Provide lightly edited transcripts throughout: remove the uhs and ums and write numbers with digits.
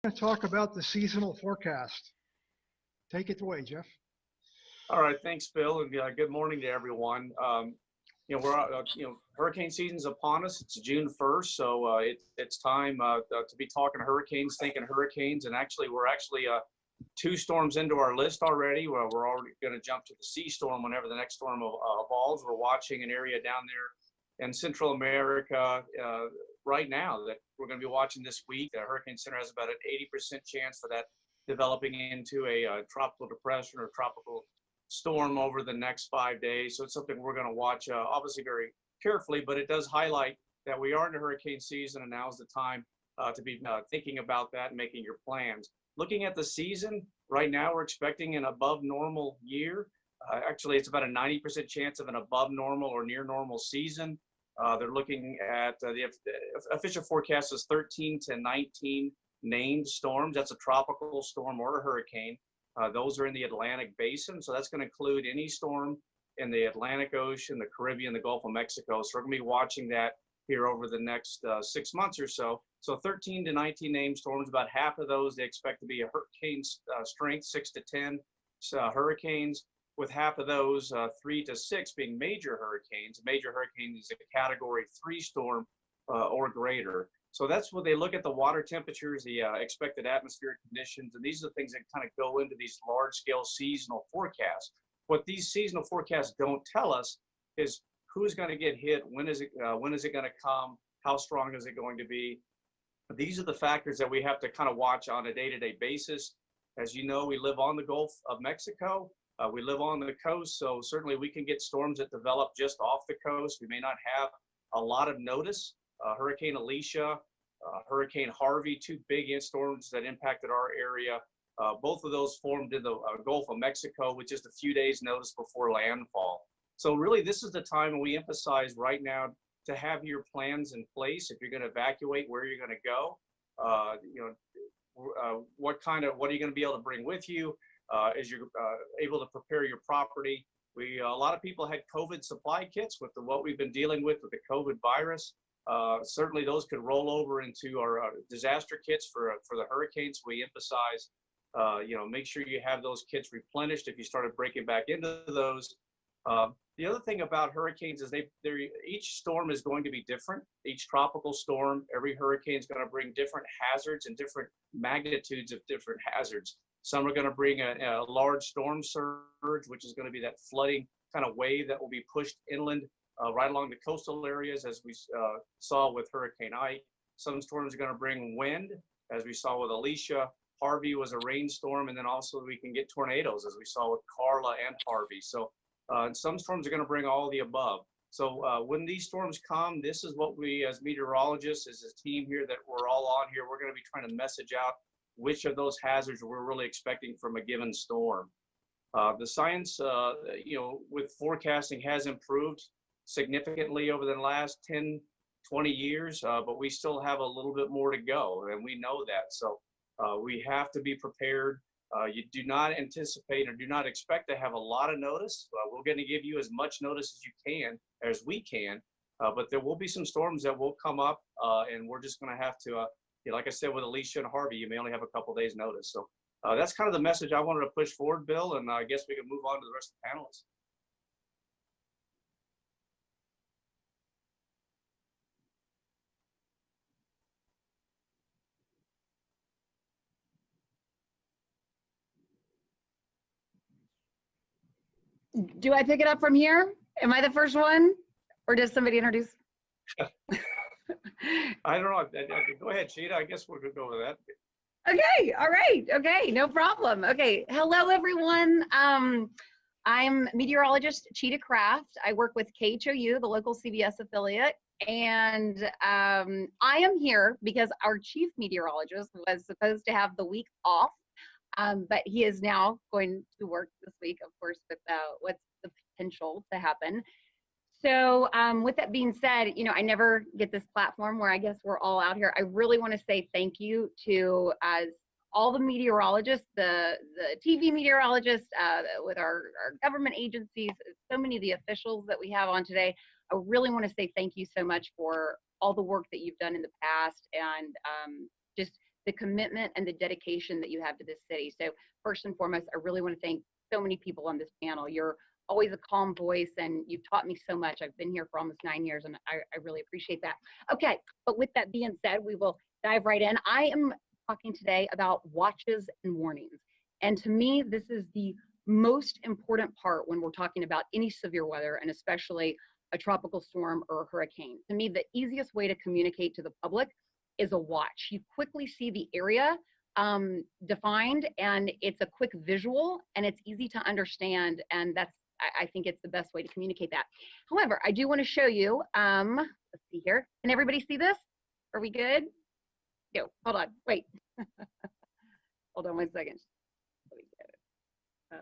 going to talk about the seasonal forecast. Take it away, Jeff. All right, thanks, Bill, and good morning to everyone. Hurricane season's upon us. It's June 1st, so it's time to be talking hurricanes, thinking hurricanes, and we're actually 2 storms into our list already. We're already going to jump to the C storm whenever the next storm evolves. We're watching an area down there in Central America right now that we're going to be watching this week. The Hurricane Center has about an 80% chance for that developing into a tropical depression or tropical storm over the next 5 days. So it's something we're going to watch obviously very carefully, but it does highlight that we are in the hurricane season, and now's the time to be thinking about that and making your plans. Looking at the season, right now we're expecting an above normal year. Actually, it's about a 90% chance of an above normal or near normal season. They're looking at the official forecast is 13 to 19 named storms. That's a tropical storm or a hurricane. Those are in the Atlantic basin. So that's going to include any storm in the Atlantic Ocean, the Caribbean, the Gulf of Mexico. So we're going to be watching that here over the next 6 months or so. So 13 to 19 named storms, about half of those they expect to be a hurricane strength, 6 to 10 hurricanes, with half of those 3 to 6 being major hurricanes. A major hurricane is a category 3 storm or greater. So that's what they look at: the water temperatures, the expected atmospheric conditions, and these are the things that kind of go into these large-scale seasonal forecasts. What these seasonal forecasts don't tell us is who's going to get hit, when is it going to come, how strong is it going to be. These are the factors that we have to kind of watch on a day-to-day basis. As you know, we live on the Gulf of Mexico. We live on the coast, so certainly we can get storms that develop just off the coast. We may not have a lot of notice. Hurricane Alicia, Hurricane Harvey, 2 big storms that impacted our area. Both of those formed in the Gulf of Mexico with just a few days notice before landfall. So really, this is the time when we emphasize right now to have your plans in place. If you're going to evacuate, where you're going to go, what are you going to be able to bring with you as you're able to prepare your property. A lot of people had COVID supply kits with what we've been dealing with the COVID virus. Certainly those could roll over into our disaster kits for the hurricanes. We emphasize, make sure you have those kits replenished if you started breaking back into those. The other thing about hurricanes is each storm is going to be different. Each tropical storm, every hurricane is going to bring different hazards and different magnitudes of different hazards. Some are going to bring a large storm surge, which is going to be that flooding kind of wave that will be pushed inland right along the coastal areas, as we saw with Hurricane Ike. Some storms are going to bring wind, as we saw with Alicia. Harvey was a rainstorm, and then also we can get tornadoes, as we saw with Carla and Harvey. So some storms are going to bring all the above. So when these storms come, this is what we as meteorologists, as a team here that we're all on here, we're going to be trying to message out which of those hazards we're really expecting from a given storm. The science, with forecasting has improved significantly over the last 10, 20 years, but we still have a little bit more to go, and we know that. So we have to be prepared. You do not anticipate or do not expect to have a lot of notice. We're going to give you as much notice as we can, but there will be some storms that will come up, and we're just going to have to, like I said, with Alicia and Harvey, you may only have a couple days notice. So that's kind of the message I wanted to push forward, Bill, and I guess we can move on to the rest of the panelists. Do I pick it up from here? Am I the first one, or does somebody introduce? I don't know. Go ahead, Chita. I guess we're going to go with that. Okay. All right. Okay. No problem. Okay. Hello, everyone. I'm meteorologist Chita Craft. I work with KHOU, the local CBS affiliate, and I am here because our chief meteorologist was supposed to have the week off. But he is now going to work this week, of course, with what's the potential to happen. So with that being said, I never get this platform where I guess we're all out here. I really want to say thank you to all the meteorologists, the TV meteorologists, with our government agencies, so many of the officials that we have on today. I really want to say thank you so much for all the work that you've done in the past, and just the commitment and the dedication that you have to this city. So first and foremost, I really want to thank so many people on this panel. You're always a calm voice, and you've taught me so much. I've been here for almost 9 years, and I really appreciate that. Okay, but with that being said, we will dive right in. I am talking today about watches and warnings. And to me, this is the most important part when we're talking about any severe weather, and especially a tropical storm or a hurricane. To me, the easiest way to communicate to the public is a watch. You quickly see the area defined, and it's a quick visual, and it's easy to understand, and that's, I think it's the best way to communicate that. However, I do want to show you, let's see here. Can everybody see this? Are we good? Go, hold on, wait. Hold on 1 second. Let me get it.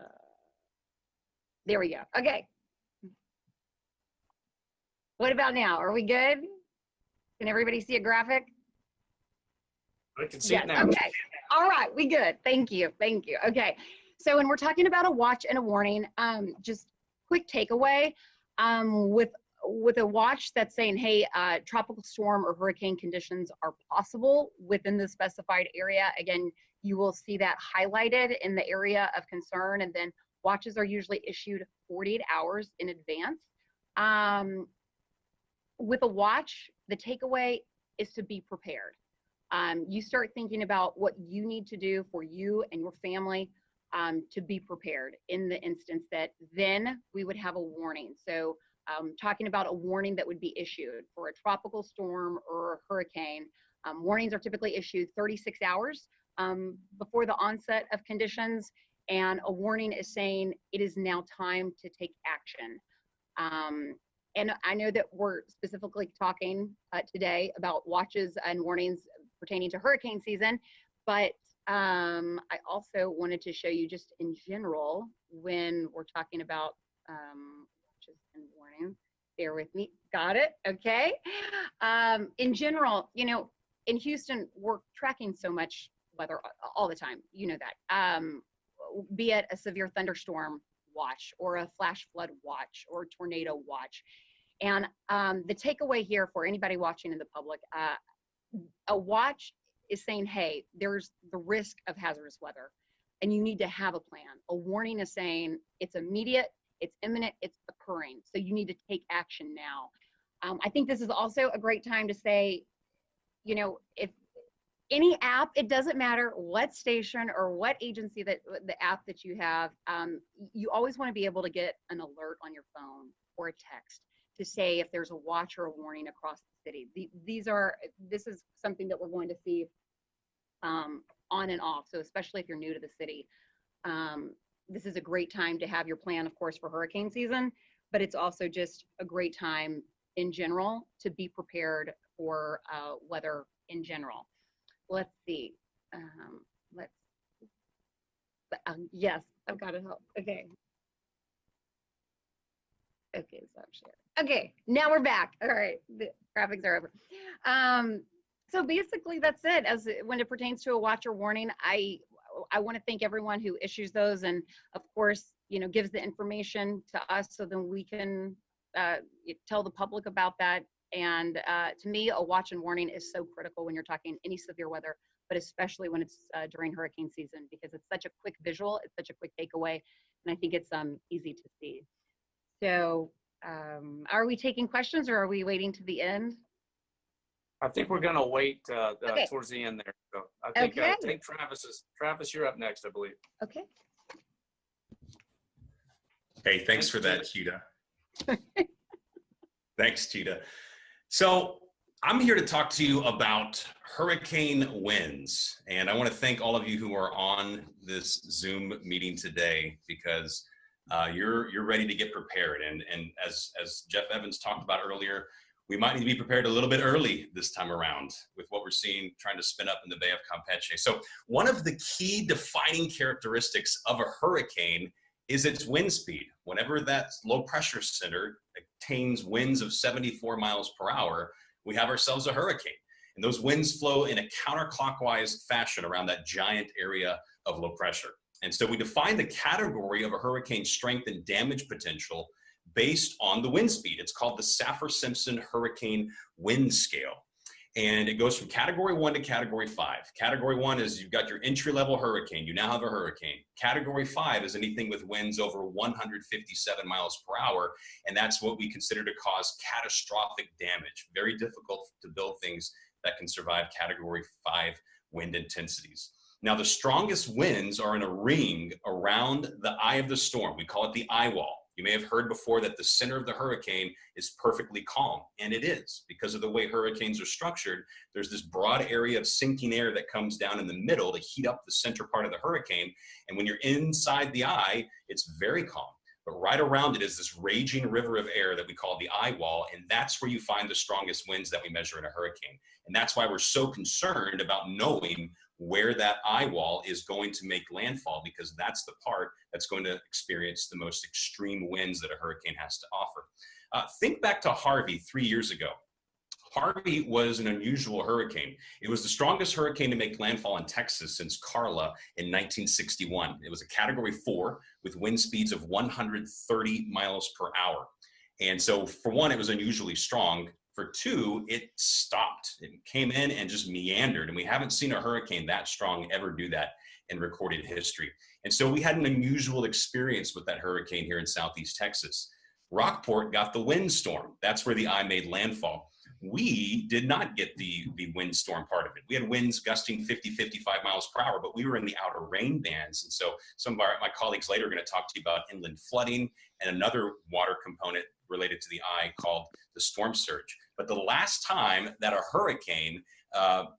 There we go, okay. What about now? Are we good? Can everybody see a graphic? I can see it now. Okay. All right, we good. Thank you. Thank you. Okay. So when we're talking about a watch and a warning, just quick takeaway, with a watch that's saying, hey, tropical storm or hurricane conditions are possible within the specified area. Again, you will see that highlighted in the area of concern, and then watches are usually issued 48 hours in advance. With a watch, the takeaway is to be prepared. You start thinking about what you need to do for you and your family to be prepared in the instance that then we would have a warning. So talking about a warning that would be issued for a tropical storm or a hurricane, warnings are typically issued 36 hours before the onset of conditions, and a warning is saying it is now time to take action. And I know that we're specifically talking today about watches and warnings pertaining to hurricane season, but I also wanted to show you just in general when we're talking about watches and warnings. Bear with me. Got it? Okay. In general, you know, in Houston, we're tracking so much weather all the time. You know that. Be it a severe thunderstorm watch or a flash flood watch or tornado watch. And the takeaway here for anybody watching in the public, a watch is saying, hey, there's the risk of hazardous weather and you need to have a plan. A warning is saying it's immediate, it's imminent, it's occurring. So you need to take action now. I think this is also a great time to say, you know, if any app, it doesn't matter what station or what agency that the app that you have, you always want to be able to get an alert on your phone or a text to say if there's a watch or a warning across the city. This is something that we're going to see on and off. So especially if you're new to the city, this is a great time to have your plan, of course, for hurricane season, but it's also just a great time in general to be prepared for weather in general. Let's see. Yes, I've got to help. Okay. Okay, stop share. Okay, now we're back. All right, the graphics are over. So basically that's it. When it pertains to a watch or warning, I want to thank everyone who issues those, and of course, you know, gives the information to us so then we can tell the public about that. And to me, a watch and warning is so critical when you're talking any severe weather, but especially when it's during hurricane season, because it's such a quick visual, it's such a quick takeaway, and I think it's easy to see. So are we taking questions or are we waiting to the end? I think we're gonna wait Okay. towards the end there. So I think Travis, you're up next, I believe. Okay. Hey, thanks for that, Chita. Thanks, Chita. So I'm here to talk to you about hurricane winds. And I want to thank all of you who are on this Zoom meeting today, because you're ready to get prepared. And as Jeff Evans talked about earlier, we might need to be prepared a little bit early this time around with what we're seeing trying to spin up in the Bay of Campeche. So one of the key defining characteristics of a hurricane is its wind speed. Whenever that low pressure center attains winds of 74 miles per hour, we have ourselves a hurricane. And those winds flow in a counterclockwise fashion around that giant area of low pressure. And so we define the category of a hurricane strength and damage potential based on the wind speed. It's called the Saffir-Simpson Hurricane Wind Scale. And it goes from category 1 to category 5. Category 1 is you've got your entry-level hurricane. You now have a hurricane. Category 5 is anything with winds over 157 miles per hour. And that's what we consider to cause catastrophic damage. Very difficult to build things that can survive category 5 wind intensities. Now, the strongest winds are in a ring around the eye of the storm. We call it the eye wall. You may have heard before that the center of the hurricane is perfectly calm, and it is because of the way hurricanes are structured. There's this broad area of sinking air that comes down in the middle to heat up the center part of the hurricane. And when you're inside the eye, it's very calm. But right around it is this raging river of air that we call the eye wall, and that's where you find the strongest winds that we measure in a hurricane. And that's why we're so concerned about knowing where that eye wall is going to make landfall, because that's the part that's going to experience the most extreme winds that a hurricane has to offer. Think back to Harvey 3 years ago. Harvey was an unusual hurricane. It was the strongest hurricane to make landfall in Texas since Carla in 1961. It was a category 4 with wind speeds of 130 miles per hour. And so for one, it was unusually strong. For two, it stopped. It came in and just meandered. And we haven't seen a hurricane that strong ever do that in recorded history. And so we had an unusual experience with that hurricane here in Southeast Texas. Rockport got the windstorm. That's where the eye made landfall. We did not get the windstorm part of it. We had winds gusting 50, 55 miles per hour, but we were in the outer rain bands. And so some of my colleagues later are going to talk to you about inland flooding and another water component related to the eye called the storm surge. But the last time that a hurricane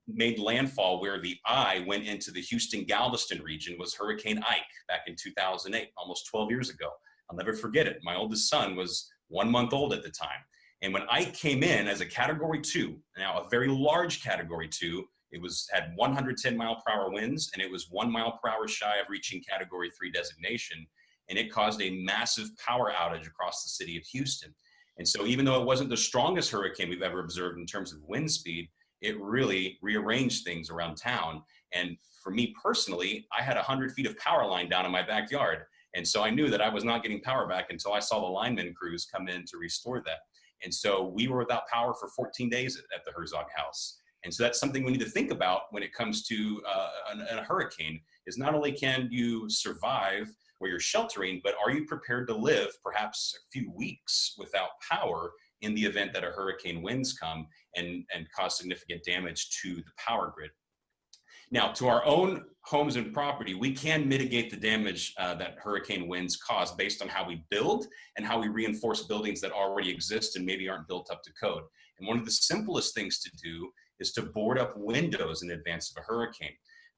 made landfall where the eye went into the Houston-Galveston region was Hurricane Ike back in 2008, almost 12 years ago. I'll never forget it. My oldest son was 1 month old at the time. And when Ike came in as a category 2, now a very large category 2, it had 110 mile per hour winds, and it was 1 mile per hour shy of reaching category 3 designation. And it caused a massive power outage across the city of Houston. And so even though it wasn't the strongest hurricane we've ever observed in terms of wind speed, it really rearranged things around town. And for me personally, I had 100 feet of power line down in my backyard. And so I knew that I was not getting power back until I saw the lineman crews come in to restore that. And so we were without power for 14 days at the Herzog house. And so that's something we need to think about when it comes to a hurricane, is not only can you survive where you're sheltering, but are you prepared to live perhaps a few weeks without power in the event that a hurricane winds come and cause significant damage to the power grid. Now, to our own homes and property, we can mitigate the damage that hurricane winds cause based on how we build and how we reinforce buildings that already exist and maybe aren't built up to code. And one of the simplest things to do is to board up windows in advance of a hurricane.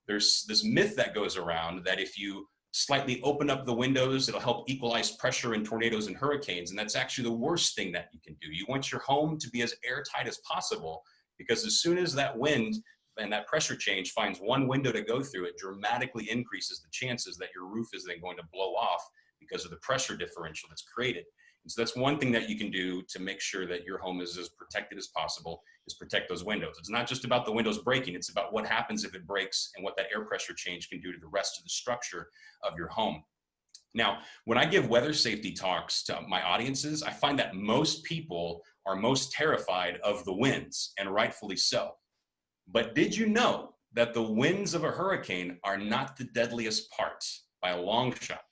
There's this myth that goes around that if you slightly open up the windows, it'll help equalize pressure in tornadoes and hurricanes. And that's actually the worst thing that you can do. You want your home to be as airtight as possible, because as soon as that wind and that pressure change finds one window to go through, it dramatically increases the chances that your roof is then going to blow off because of the pressure differential that's created. And so that's one thing that you can do to make sure that your home is as protected as possible, is protect those windows. It's not just about the windows breaking, it's about what happens if it breaks and what that air pressure change can do to the rest of the structure of your home. Now, when I give weather safety talks to my audiences, I find that most people are most terrified of the winds, and rightfully so. But did you know that the winds of a hurricane are not the deadliest part by a long shot?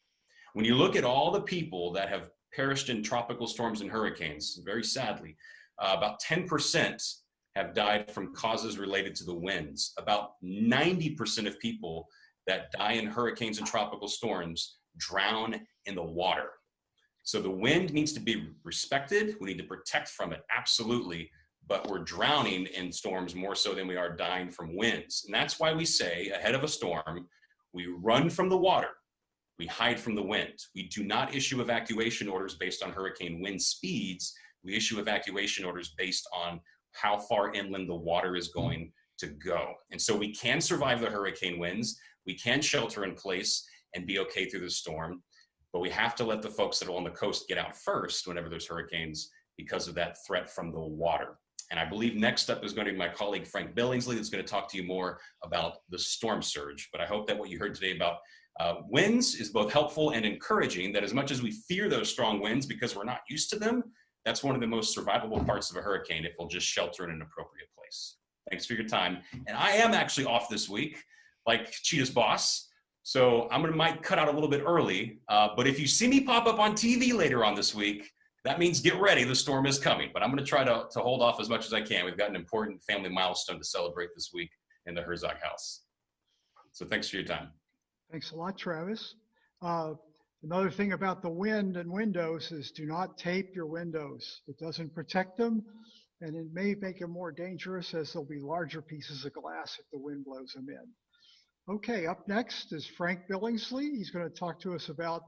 When you look at all the people that have perished in tropical storms and hurricanes, very sadly, about 10% have died from causes related to the winds. About 90% of people that die in hurricanes and tropical storms drown in the water. So the wind needs to be respected. We need to protect from it, absolutely. But we're drowning in storms more so than we are dying from winds. And that's why we say ahead of a storm, we run from the water. We hide from the wind. We do not issue evacuation orders based on hurricane wind speeds. We issue evacuation orders based on how far inland the water is going to go. And so we can survive the hurricane winds. We can shelter in place and be okay through the storm, but we have to let the folks that are on the coast get out first whenever there's hurricanes because of that threat from the water. And I believe next up is going to be my colleague, Frank Billingsley, that's going to talk to you more about the storm surge. But I hope that what you heard today about winds is both helpful and encouraging, that as much as we fear those strong winds because we're not used to them, that's one of the most survivable parts of a hurricane if we'll just shelter in an appropriate place. Thanks for your time. And I am actually off this week, like Cheetah's boss. So might cut out a little bit early. But if you see me pop up on TV later on this week, that means get ready. The storm is coming. But I'm going to try to hold off as much as I can. We've got an important family milestone to celebrate this week in the Herzog house. So thanks for your time. Thanks a lot, Travis. Another thing about the wind and windows is do not tape your windows. It doesn't protect them, and it may make them more dangerous as there'll be larger pieces of glass if the wind blows them in. Okay, up next is Frank Billingsley. He's going to talk to us about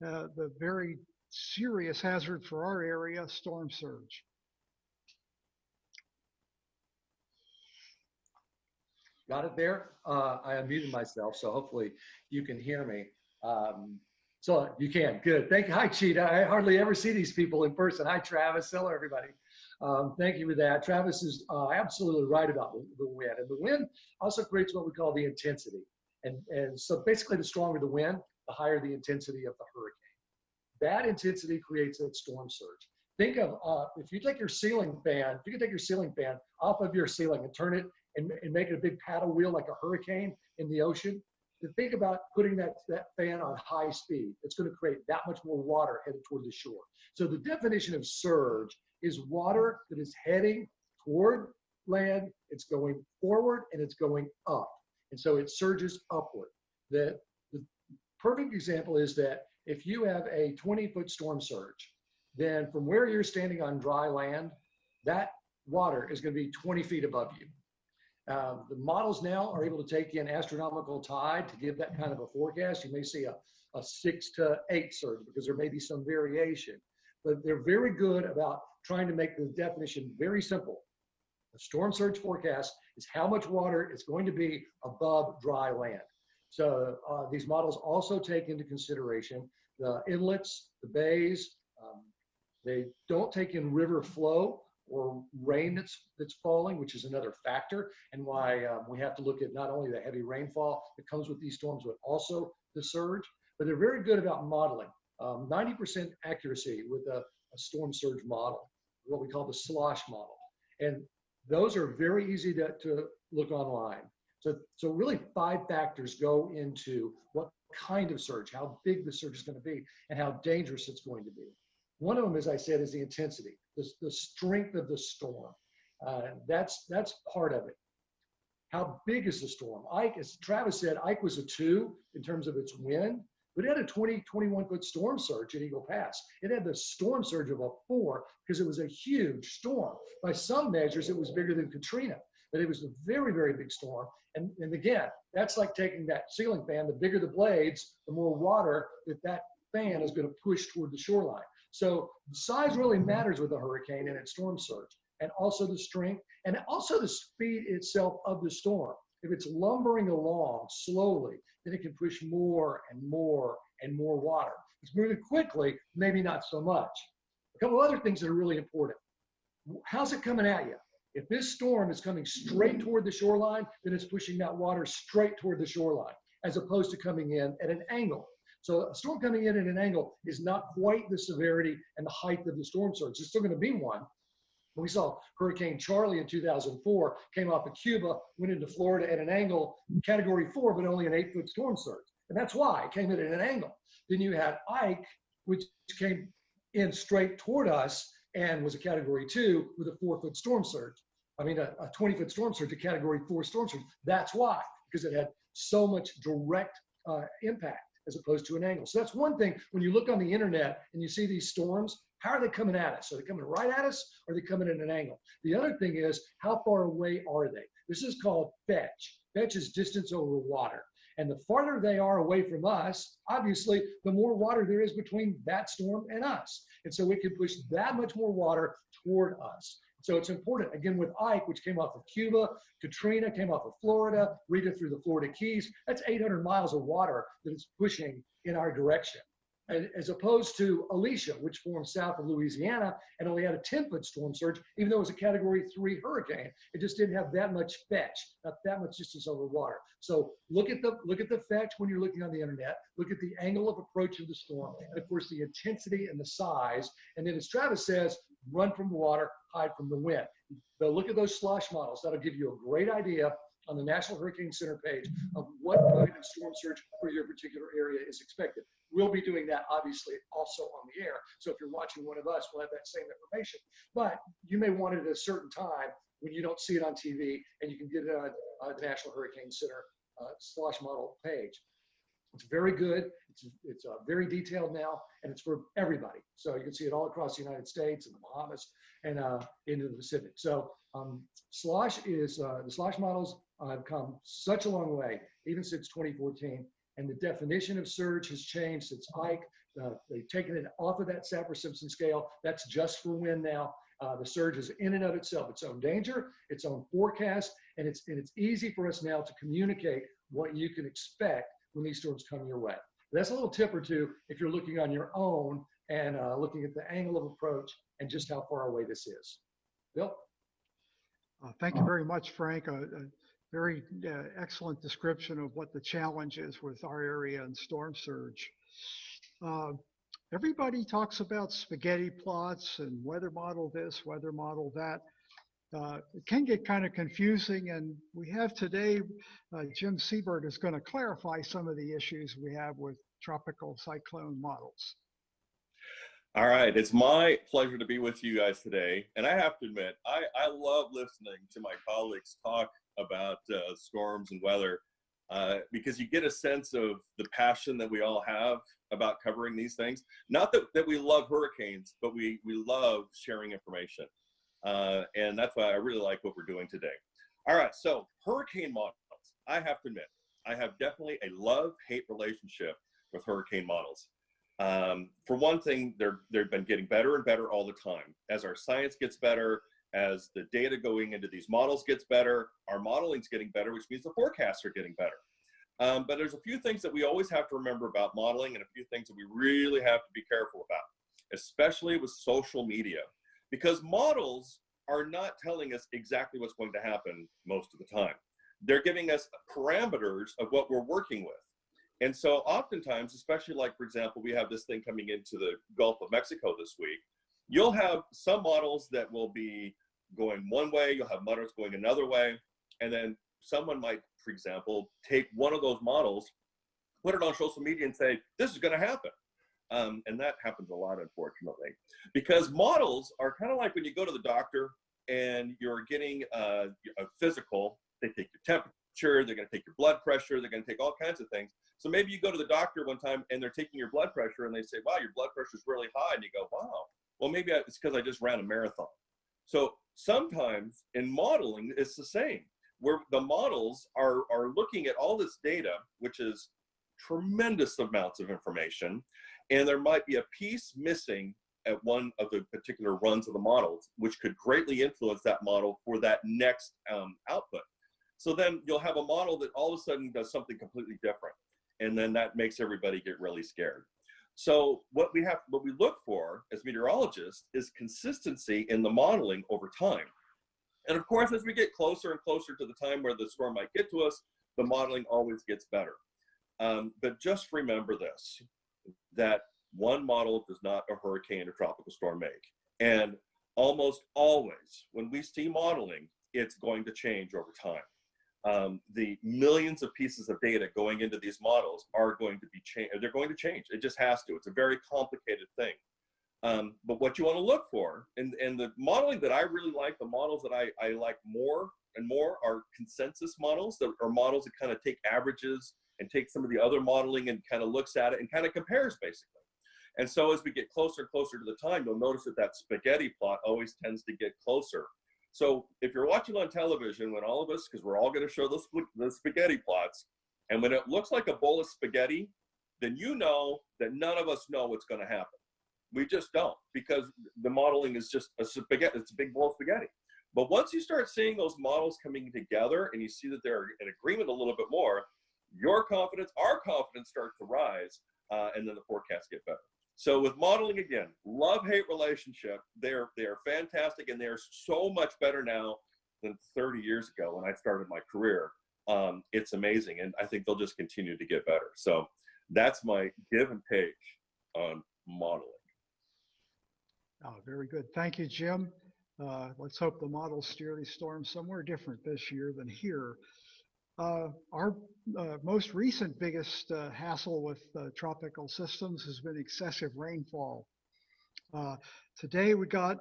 the very serious hazard for our area, storm surge. Got it there? I unmuted myself, so hopefully you can hear me. So you can, good. Thank you. Hi, Cheetah. I hardly ever see these people in person. Hi, Travis. Hello, everybody. Thank you for that. Travis is absolutely right about the wind. And the wind also creates what we call the intensity. And so basically the stronger the wind, the higher the intensity of the hurricane. That intensity creates that storm surge. Think of, if you take your ceiling fan, if you could take your ceiling fan off of your ceiling and turn it and make it a big paddle wheel like a hurricane in the ocean, then think about putting that fan on high speed. It's going to create that much more water headed toward the shore. So the definition of surge is water that is heading toward land, it's going forward, and it's going up. And so it surges upward. The perfect example is that if you have a 20-foot storm surge, then from where you're standing on dry land, that water is going to be 20 feet above you. The models now are able to take in astronomical tide to give that kind of a forecast. You may see a 6 to 8 surge because there may be some variation, but they're very good about trying to make the definition very simple. The storm surge forecast is how much water is going to be above dry land. So these models also take into consideration the inlets, the bays. They don't take in river flow or rain that's falling, which is another factor, and why we have to look at not only the heavy rainfall that comes with these storms, but also the surge. But they're very good about modeling. 90% accuracy with a storm surge model, what we call the slosh model. And those are very easy to look online. So really 5 factors go into what kind of surge, how big the surge is going to be, and how dangerous it's going to be. One of them, as I said, is the intensity, the strength of the storm. That's part of it. How big is the storm? Ike, as Travis said, Ike was a 2 in terms of its wind, but it had a 21-foot storm surge at Eagle Pass. It had the storm surge of a 4 because it was a huge storm. By some measures, it was bigger than Katrina, but it was a very, very big storm. And again, that's like taking that ceiling fan, the bigger the blades, the more water that fan is going to push toward the shoreline. So the size really matters with a hurricane and its storm surge, and also the strength, and also the speed itself of the storm. If it's lumbering along slowly, then it can push more and more and more water. If it's moving quickly, maybe not so much. A couple other things that are really important. How's it coming at you? If this storm is coming straight toward the shoreline, then it's pushing that water straight toward the shoreline, as opposed to coming in at an angle. So a storm coming in at an angle is not quite the severity and the height of the storm surge. There's still going to be one. We saw Hurricane Charlie in 2004, came off of Cuba, went into Florida at an angle, category 4, but only an 8-foot storm surge. And that's why it came in at an angle. Then you had Ike, which came in straight toward us and was a category 2 with a 4-foot storm surge. I mean, a 20-foot storm surge, a category 4 storm surge. That's why, because it had so much direct impact as opposed to an angle. So that's one thing. When you look on the internet and you see these storms, how are they coming at us? Are they coming right at us, or are they coming at an angle? The other thing is, how far away are they? This is called fetch. Fetch is distance over water. And the farther they are away from us, obviously, the more water there is between that storm and us. And so it can push that much more water toward us. So it's important, again, with Ike, which came off of Cuba, Katrina came off of Florida, Rita through the Florida Keys. That's 800 miles of water that it's pushing in our direction. As opposed to Alicia, which formed south of Louisiana and only had a 10-foot storm surge, even though it was a category 3 hurricane. It just didn't have that much fetch, not that much distance over water. So look at the fetch when you're looking on the internet. Look at the angle of approach of the storm, and of course the intensity and the size. And then, as Travis says, run from the water, hide from the wind. So look at those slosh models. That'll give you a great idea on the National Hurricane Center page of what kind of storm surge for your particular area is expected. We'll be doing that obviously also on the air. So if you're watching one of us, we'll have that same information. But you may want it at a certain time when you don't see it on TV, and you can get it on the National Hurricane Center slosh model page. It's very good. It's very detailed now, and it's for everybody. So you can see it all across the United States and the Bahamas and into the Pacific. So slosh is the slosh models have come such a long way, even since 2014. And the definition of surge has changed since Ike. They've taken it off of that Saffir-Simpson scale. That's just for wind now. The surge is in and of itself its own danger, its own forecast, and it's easy for us now to communicate what you can expect when these storms come your way. That's a little tip or two if you're looking on your own and looking at the angle of approach and just how far away this is. Bill? Thank you very much, Frank. A very excellent description of what the challenge is with our area and storm surge. Everybody talks about spaghetti plots and weather model this, weather model that. It can get kind of confusing, and we have today, Jim Siebert is going to clarify some of the issues we have with tropical cyclone models. All right, it's my pleasure to be with you guys today. And I have to admit, I love listening to my colleagues talk about storms and weather because you get a sense of the passion that we all have about covering these things. Not that we love hurricanes, but we love sharing information. And that's why I really like what we're doing today. All right, so hurricane models. I have to admit, I have definitely a love-hate relationship with hurricane models. For one thing, they've been getting better and better all the time. As our science gets better, as the data going into these models gets better, our modeling's getting better, which means the forecasts are getting better. But there's a few things that we always have to remember about modeling and a few things that we really have to be careful about, especially with social media. Because models are not telling us exactly what's going to happen most of the time. They're giving us parameters of what we're working with. And so oftentimes, especially like, for example, we have this thing coming into the Gulf of Mexico this week, you'll have some models that will be going one way, you'll have models going another way, and then someone might, for example, take one of those models, put it on social media and say, this is going to happen. And that happens a lot, unfortunately, because models are kind of like when you go to the doctor and you're getting a physical. They take your temperature, they're going to take your blood pressure, they're going to take all kinds of things. So maybe you go to the doctor one time and they're taking your blood pressure and they say, wow, your blood pressure is really high. And you go, wow, well, maybe it's because I just ran a marathon. So sometimes in modeling, it's the same, where the models are looking at all this data, which is tremendous amounts of information, and there might be a piece missing at one of the particular runs of the models, which could greatly influence that model for that next output. So then you'll have a model that all of a sudden does something completely different, and then that makes everybody get really scared. So what we look for as meteorologists is consistency in the modeling over time. And of course, as we get closer and closer to the time where the storm might get to us, the modeling always gets better. But just remember this, that one model does not a hurricane or tropical storm make. And almost always, when we see modeling, it's going to change over time. The millions of pieces of data going into these models are going to be changed. They're going to change. It just has to. It's a very complicated thing. But what you want to look for, and the modeling that I really like, the models that I like more and more are consensus models, that are models that kind of take averages and take some of the other modeling and kind of looks at it and kind of compares basically. And so as we get closer and closer to the time, you'll notice that that spaghetti plot always tends to get closer. So if you're watching on television, when all of us, because we're all going to show the spaghetti plots, and when it looks like a bowl of spaghetti, then you know that none of us know what's going to happen. We just don't, because the modeling is just a spaghetti. It's a big bowl of spaghetti. But once you start seeing those models coming together and you see that they're in agreement a little bit more, your confidence, our confidence starts to rise, and then the forecasts get better. So with modeling, again, love-hate relationship. They are fantastic, and they are so much better now than 30 years ago when I started my career. It's amazing, and I think they'll just continue to get better. So that's my give and take on modeling. Oh, very good. Thank you, Jim. Let's hope the models steer these storms somewhere different this year than here. Our most recent biggest hassle with tropical systems has been excessive rainfall. Today we got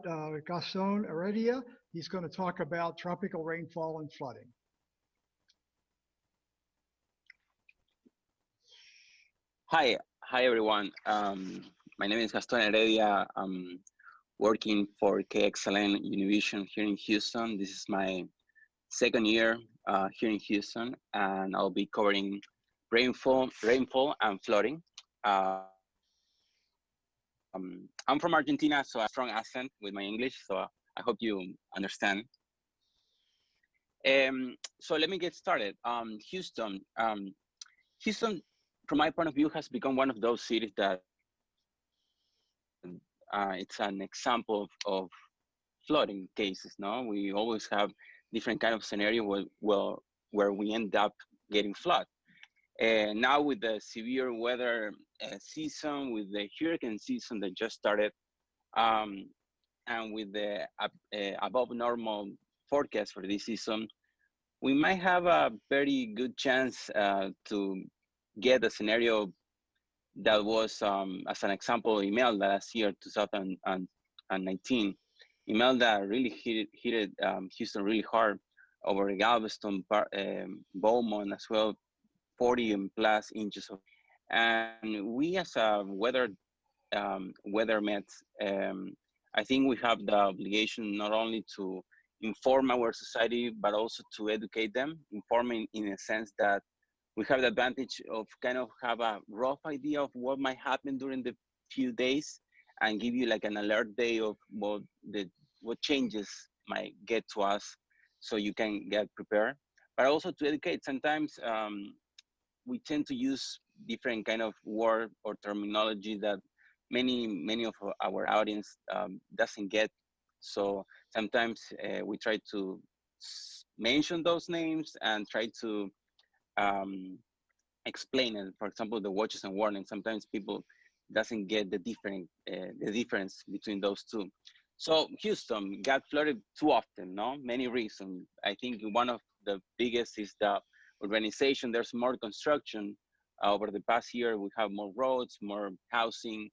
Gaston Heredia. He's going to talk about tropical rainfall and flooding. Hi everyone. My name is Gaston Heredia. I'm working for KXLN Univision here in Houston. This is my second year here in Houston, and I'll be covering rainfall and flooding. I'm from Argentina, so I have a strong accent with my English, so I hope you understand. So let me get started. Houston, from my point of view, has become one of those cities that it's an example of flooding cases. No, we always have different kind of scenario where we end up getting flood. And now with the severe weather season, with the hurricane season that just started, and with the above normal forecast for this season, we might have a very good chance to get a scenario that was, as an example, Imelda last year, 2019. Imelda really hit Houston really hard over Galveston, Beaumont as well, 40 and plus inches of. And we as a weather mets, I think we have the obligation not only to inform our society, but also to educate them, informing in a sense that we have the advantage of kind of have a rough idea of what might happen during the few days and give you like an alert day of what changes might get to us so you can get prepared. But also to educate, sometimes we tend to use different kind of word or terminology that many of our audience doesn't get. So sometimes we try to mention those names and try to explain it. For example, the watches and warnings. Sometimes people doesn't get the difference between those two. So Houston got flooded too often. No, many reasons. I think one of the biggest is the urbanization. There's more construction over the past year. We have more roads, more housing,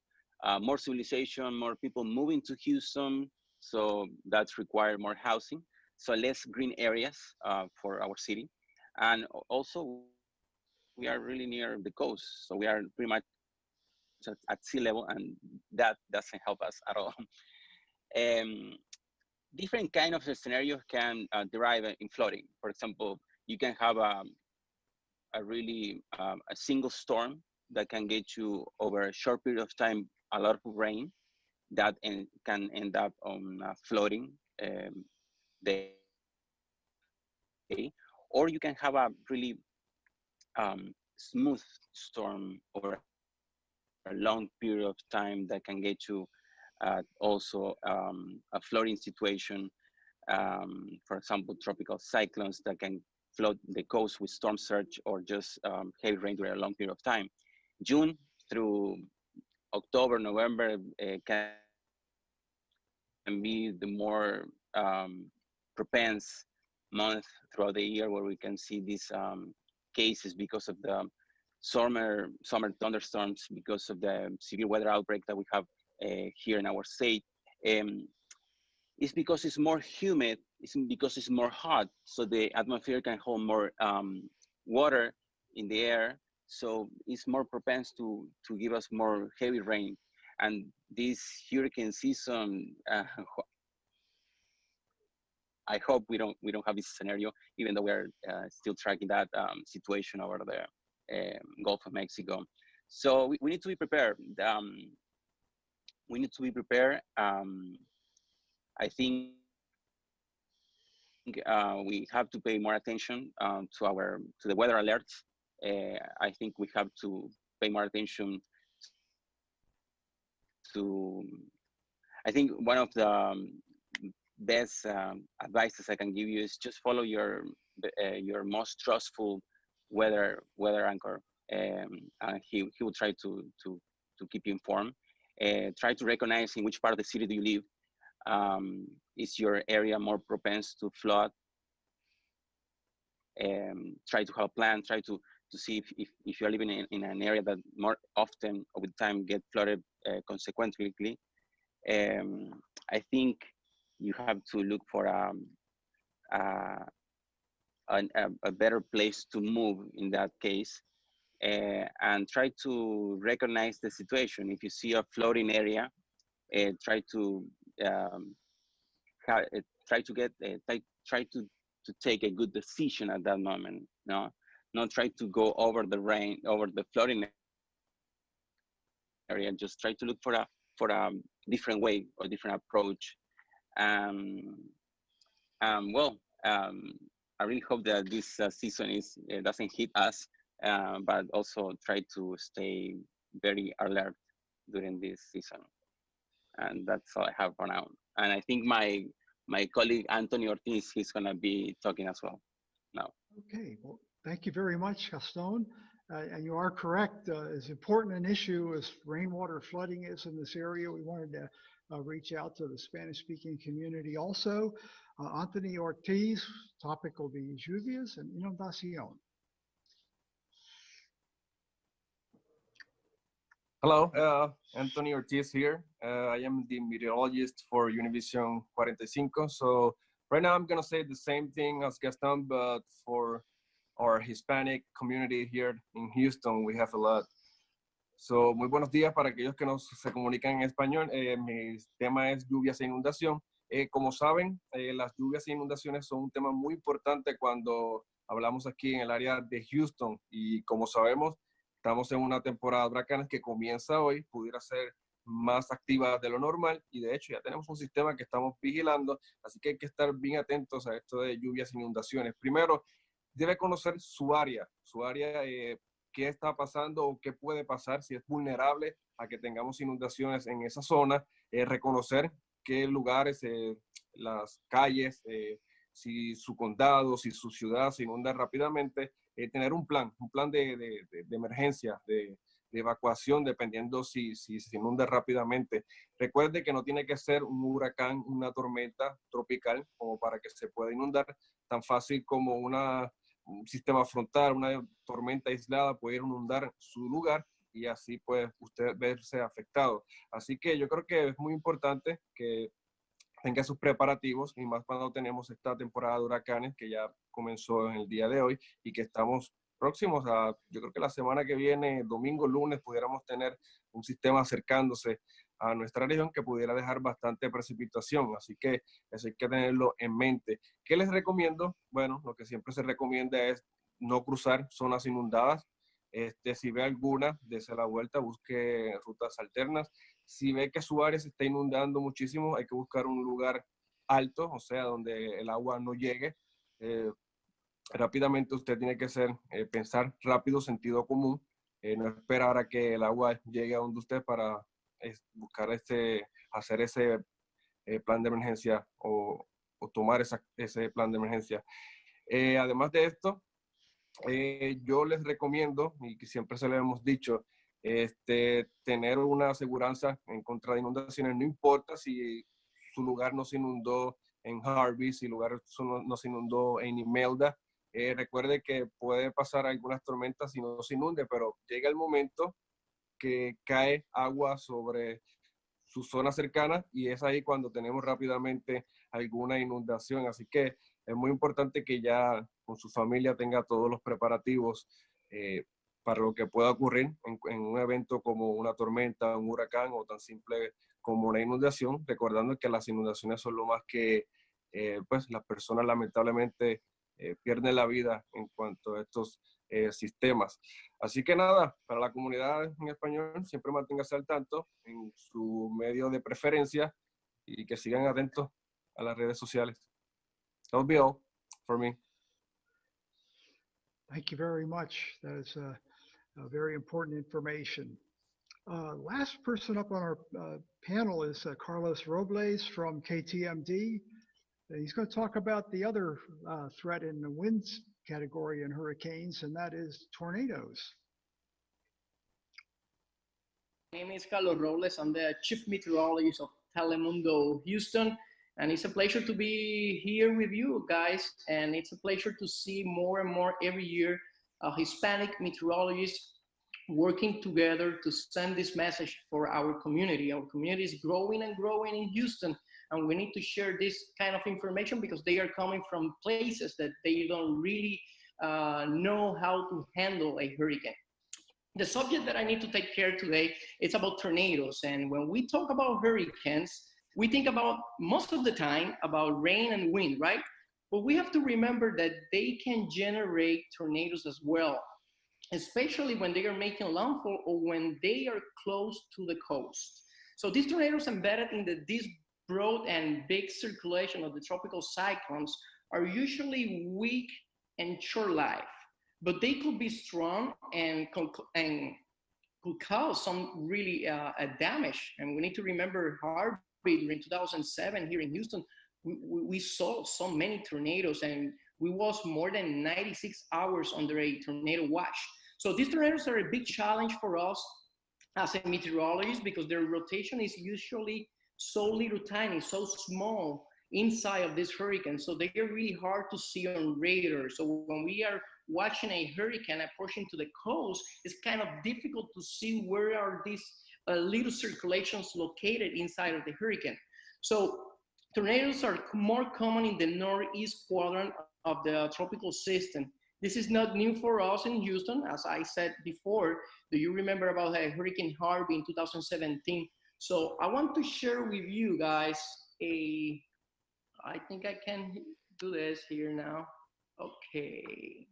more civilization, more people moving to Houston. So that's required more housing. So less green areas for our city. And also we are really near the coast. So we are pretty much at sea level, and that doesn't help us at all. Different kind of scenarios can derive in flooding. For example, you can have a single storm that can get you over a short period of time a lot of rain that can end up on flooding day, or you can have a really smooth storm over a long period of time that can get you also a flooding situation. For example, tropical cyclones that can flood the coast with storm surge or just heavy rain during a long period of time. June through October, November can be the more propense month throughout the year where we can see these cases because of the summer thunderstorms, because of the severe weather outbreak that we have here in our state. It's because it's more humid, it's because it's more hot, so the atmosphere can hold more water in the air, so it's more propense to give us more heavy rain. And this hurricane season, I hope we don't have this scenario, even though we're still tracking that situation over the Gulf of Mexico. So we need to be prepared. We need to be prepared. I think we have to pay more attention to the weather alerts. I think we have to pay more attention to. I think one of the best advices I can give you is just follow your most trustful weather anchor, and he will try to keep you informed. Try to recognize in which part of the city do you live. Is your area more propense to flood? Try to have a plan. Try to see if you're living in an area that more often with time get flooded consequently. I think you have to look for a better place to move in that case, and try to recognize the situation. If you see a flooding area, try to try to take a good decision at that moment. No, not try to go over the flooding area. Just try to look for a different way or different approach. Well, I really hope that this season doesn't hit us, but also try to stay very alert during this season. And that's all I have for now. And I think my colleague Anthony Ortiz, he's gonna be talking as well now. Okay, well, thank you very much, Gaston. And you are correct. As important an issue as rainwater flooding is in this area, we wanted to reach out to the Spanish-speaking community also. Anthony Ortiz, topic will be lluvias and inundación. Hello, Anthony Ortiz here. I am the meteorologist for Univision 45. So right now I'm gonna say the same thing as Gaston, but for our Hispanic community here in Houston, we have a lot. So muy buenos días para aquellos que se comunican en español. Mi tema es lluvias e inundación. Como saben, las lluvias e inundaciones son un tema muy importante cuando hablamos aquí en el área de Houston. Y como sabemos, estamos en una temporada de huracanes que comienza hoy, pudiera ser más activa de lo normal, y de hecho ya tenemos un sistema que estamos vigilando, así que hay que estar bien atentos a esto de lluvias e inundaciones. Primero, debe conocer su área, qué está pasando o qué puede pasar, si es vulnerable a que tengamos inundaciones en esa zona, reconocer qué lugares, las calles, si su condado, si su ciudad se inunda rápidamente, tener un plan de emergencia, de evacuación, dependiendo si se inunda rápidamente. Recuerde que no tiene que ser un huracán, una tormenta tropical, como para que se pueda inundar. Tan fácil como un sistema frontal, una tormenta aislada puede inundar su lugar y así puede usted verse afectado. Así que yo creo que es muy importante que tenga sus preparativos, y más cuando tenemos esta temporada de huracanes que ya comenzó en el día de hoy y que estamos próximos a, yo creo que la semana que viene, domingo, lunes, pudiéramos tener un sistema acercándose a nuestra región que pudiera dejar bastante precipitación. Así que eso hay que tenerlo en mente. ¿Qué les recomiendo? Bueno, lo que siempre se recomienda es no cruzar zonas inundadas. Si ve alguna, dése la vuelta, busque rutas alternas. Si ve que su área se está inundando muchísimo, hay que buscar un lugar alto, o sea, donde el agua no llegue. Rápidamente usted tiene que pensar rápido, sentido común, no esperar a que el agua llegue a donde usted para buscar hacer ese plan de emergencia o tomar ese plan de emergencia. Además de esto, yo les recomiendo, y que siempre se lo hemos dicho, tener una aseguranza en contra de inundaciones. No importa si su lugar no se inundó en Harvey, si el lugar no se inundó en Imelda. Recuerde que puede pasar algunas tormentas y no se inunde, pero llega el momento que cae agua sobre su zona cercana y es ahí cuando tenemos rápidamente alguna inundación. Así que es muy importante que ya con su familia tenga todos los preparativos para lo que pueda ocurrir en un evento como una tormenta, un huracán o tan simple como una inundación, recordando que las inundaciones son lo más que pues las personas lamentablemente pierden la vida en cuanto a estos sistemas. Así que nada, para la comunidad en español, siempre manténgase al tanto en su medio de preferencia y que sigan atentos a las redes sociales. That will be all for me. Thank you very much. That is a very important information. Last person up on our panel is Carlos Robles from KTMD. He's going to talk about the other threat in the winds category in hurricanes, and that is tornadoes. My name is Carlos Robles. I'm the Chief Meteorologist of Telemundo Houston. And it's a pleasure to be here with you guys. And it's a pleasure to see more and more every year Hispanic meteorologists working together to send this message for our community. Our community is growing and growing in Houston, and we need to share this kind of information because they are coming from places that they don't really know how to handle a hurricane. The subject that I need to take care today is about tornadoes. And when we talk about hurricanes, we think about most of the time about rain and wind, right? But we have to remember that they can generate tornadoes as well, especially when they are making landfall or when they are close to the coast. So these tornadoes embedded in this broad and big circulation of the tropical cyclones are usually weak and short-lived, but they could be strong and could cause some really damage. And we need to remember Harvey during 2007 here in Houston. We saw so many tornadoes, and we was more than 96 hours under a tornado watch. So these tornadoes are a big challenge for us as a meteorologist because their rotation is usually so little tiny, so small inside of this hurricane. So they are really hard to see on radar. So when we are watching a hurricane approaching to the coast, it's kind of difficult to see where are these little circulations located inside of the hurricane. So tornadoes are more common in the northeast quadrant of the tropical system. This is not new for us in Houston. As I said before, do you remember about Hurricane Harvey in 2017? So I want to share with you guys I think I can do this here now. Okay.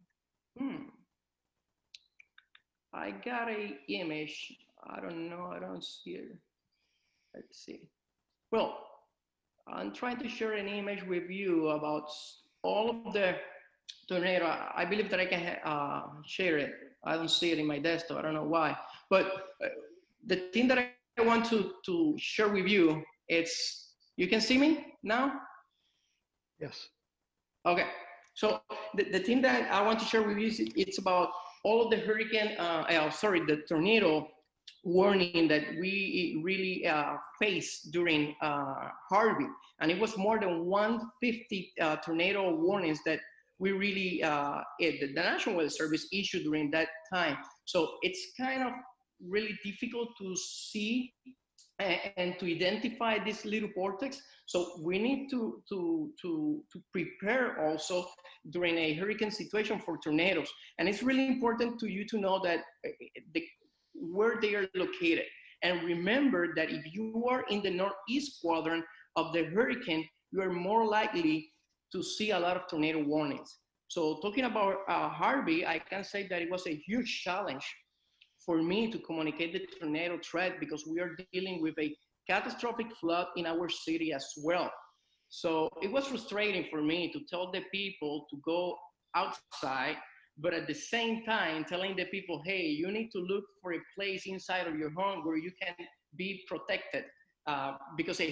I got a image. I don't know, I don't see it. Let's see. Well, I'm trying to share an image with you about all of the tornado. I believe that I can share it. I don't see it in my desktop. I don't know why. But the thing that I want to share with you, you can see me now? Yes. Okay. So the thing that I want to share with you is it's about all of the the tornado warning that we really faced during Harvey. And it was more than 150 tornado warnings that we really, the National Weather Service issued during that time. So it's kind of really difficult to see and to identify this little vortex. So we need to prepare also during a hurricane situation for tornadoes. And it's really important to you to know that where they are located. And remember that if you are in the northeast quadrant of the hurricane, you are more likely to see a lot of tornado warnings. So talking about Harvey, I can say that it was a huge challenge for me to communicate the tornado threat because we are dealing with a catastrophic flood in our city as well. So it was frustrating for me to tell the people to go outside, but at the same time telling the people, hey, you need to look for a place inside of your home where you can be protected because a